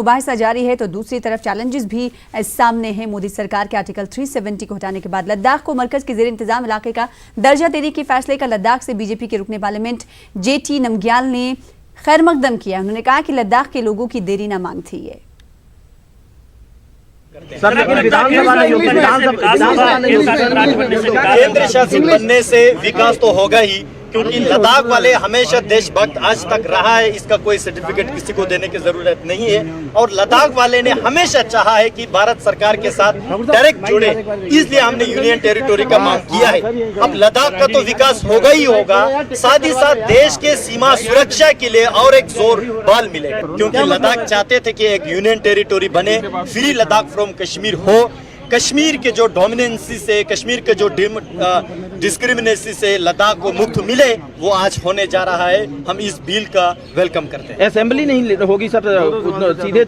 मुबाहिसा जारी है तो दूसरी तरफ चैलेंजेस भी सामने हैं। मोदी सरकार के आर्टिकल 370 को हटाने के बाद लद्दाख को मरकज के जेर इंतजाम इलाके का दर्जा देने के फैसले का लद्दाख से बीजेपी के रुकने पार्लियामेंट जेटी नमग्याल ने खैर मकदम किया। उन्होंने कहा कि लद्दाख के लोगों की देरी न मांग थी। ये केंद्र शासित बनने से विकास तो होगा ही, क्योंकि लद्दाख वाले हमेशा देशभक्त आज तक रहा है, इसका कोई सर्टिफिकेट किसी को देने की जरूरत नहीं है। और लद्दाख वाले ने हमेशा चाहा है कि भारत सरकार के साथ डायरेक्ट जुड़े, इसलिए हमने यूनियन टेरिटोरी का मांग किया है। अब लद्दाख का तो विकास होगा ही होगा, साथ ही साथ देश के सीमा सुरक्षा के लिए और एक जोर बल मिलेगा, क्योंकि लद्दाख चाहते थे कि एक यूनियन टेरिटोरी बने, फ्री लद्दाख फ्रॉम कश्मीर हो। कश्मीर के जो डोमिनेंसी से, कश्मीर के जो डिस्क्रिमिनेसी से लद्दाख को मुक्त मिले, वो आज होने जा रहा है। हम इस बिल का वेलकम करते हैं। असेंबली नहीं होगी सर, सीधे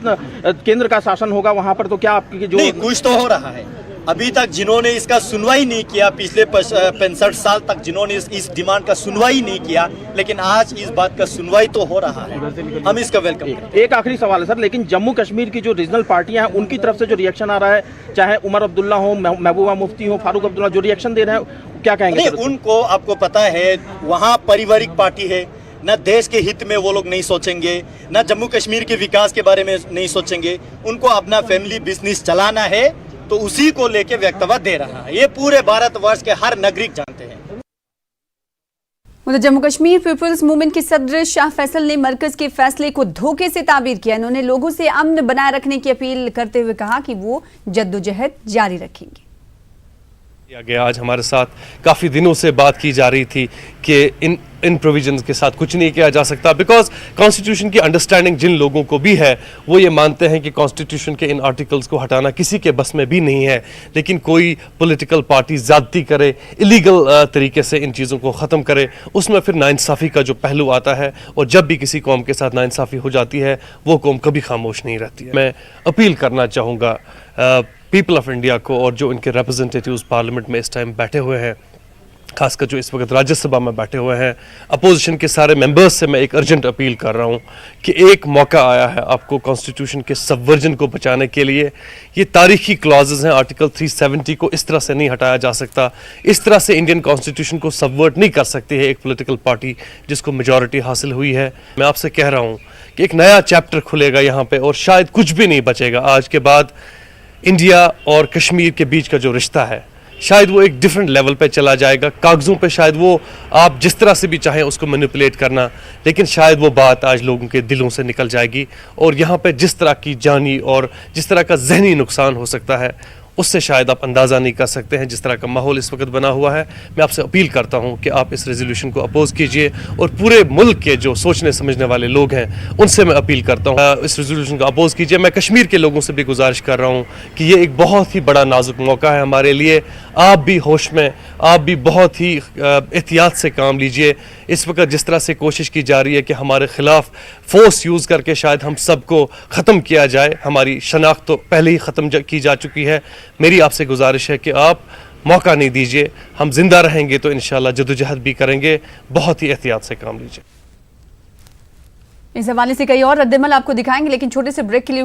केंद्र का शासन होगा वहां पर, तो क्या आपकी जो नहीं, कुछ तो हो रहा है। अभी तक जिन्होंने इसका सुनवाई नहीं किया, पिछले 65 साल तक जिन्होंने इस डिमांड का सुनवाई नहीं किया, लेकिन आज इस बात का सुनवाई तो हो रहा है। हम इसका वेलकम करते हैं। एक आखिरी सवाल है सर, लेकिन जम्मू कश्मीर की जो रीजनल पार्टियां हैं उनकी तरफ से जो रिएक्शन आ रहा है, चाहे उमर अब्दुल्ला हो, महबूबा मुफ्ती हो, फारूक अब्दुल्ला, जो रिएक्शन दे रहे हैं, क्या कहेंगे? नहीं, उनको आपको पता है वहाँ पारिवारिक पार्टी है, न देश के हित में वो लोग नहीं सोचेंगे, न जम्मू कश्मीर के विकास के बारे में नहीं सोचेंगे। उनको अपना फैमिली बिजनेस चलाना है, तो उसी को लेके वक्तव्य दे रहा है। ये पूरे भारतवर्ष के हर नागरिक जानते हैं। उधर जम्मू कश्मीर पीपुल्स मूवमेंट के सदर शाह फैसल ने मरकज के फैसले को धोखे से ताबीर किया। इन्होंने लोगों से अमन बनाए रखने की अपील करते हुए कहा कि वो जद्दोजहद जारी रखेंगे। आज हमारे साथ काफ़ी दिनों से बात की जा रही थी कि इन प्रोविजंस के साथ कुछ नहीं किया जा सकता, बिकॉज कॉन्स्टिट्यूशन की अंडरस्टैंडिंग जिन लोगों को भी है वो ये मानते हैं कि कॉन्स्टिट्यूशन के इन आर्टिकल्स को हटाना किसी के बस में भी नहीं है। लेकिन कोई पॉलिटिकल पार्टी ज़्यादती करे, इलीगल तरीके से इन चीज़ों को ख़त्म करे, उसमें फिर नाइंसाफ़ी का जो पहलू आता है, और जब भी किसी कौम के साथ नाइंसाफ़ी हो जाती है वो कौम कभी खामोश नहीं रहती है। मैं अपील करना चाहूँगा पीपल ऑफ इंडिया को, और जो इनके रिप्रेजेंटेटिव्स पार्लियामेंट में इस टाइम बैठे हुए हैं, खासकर जो इस वक्त राज्यसभा में बैठे हुए हैं, अपोजिशन के सारे मेंबर्स से मैं एक अर्जेंट अपील कर रहा हूं कि एक मौका आया है आपको कॉन्स्टिट्यूशन के सबवर्जन को बचाने के लिए। ये तारीखी क्लॉजेस हैं, आर्टिकल 370 को इस तरह से नहीं हटाया जा सकता। इस तरह से इंडियन कॉन्स्टिट्यूशन को सबवर्ट नहीं कर सकती है एक पॉलिटिकल पार्टी जिसको मेजॉरिटी हासिल हुई है। मैं आपसे कह रहा हूँ कि एक नया चैप्टर खुलेगा यहाँ पर, और शायद कुछ भी नहीं बचेगा आज के बाद। इंडिया और कश्मीर के बीच का जो रिश्ता है शायद वो एक डिफरेंट लेवल पे चला जाएगा। कागज़ों पे शायद वो आप जिस तरह से भी चाहें उसको मैनिपुलेट करना, लेकिन शायद वो बात आज लोगों के दिलों से निकल जाएगी। और यहाँ पे जिस तरह की जानी और जिस तरह का जहनी नुकसान हो सकता है, उससे शायद आप अंदाज़ा नहीं कर सकते हैं जिस तरह का माहौल इस वक्त बना हुआ है। मैं आपसे अपील करता हूं कि आप इस रेजोल्यूशन को अपोज कीजिए, और पूरे मुल्क के जो सोचने समझने वाले लोग हैं उनसे मैं अपील करता हूं इस रेजोल्यूशन को अपोज कीजिए। मैं कश्मीर के लोगों से भी गुजारिश कर रहा हूं कि ये एक बहुत ही बड़ा नाजुक मौका है हमारे लिए। आप भी होश में, आप भी बहुत ही एहतियात से काम लीजिए। इस वक्त जिस तरह से कोशिश की जा रही है कि हमारे ख़िलाफ़ फोर्स यूज़ करके शायद हम सबको ख़त्म किया जाए, हमारी शनाख्त तो पहले ही ख़त्म की जा चुकी है। मेरी आपसे गुजारिश है कि आप मौका नहीं दीजिए। हम जिंदा रहेंगे तो इंशाल्लाह जद्दोजहद भी करेंगे। बहुत ही एहतियात से काम लीजिए। इस हवाले से कई और रद्दमल आपको दिखाएंगे, लेकिन छोटे से ब्रेक के लिए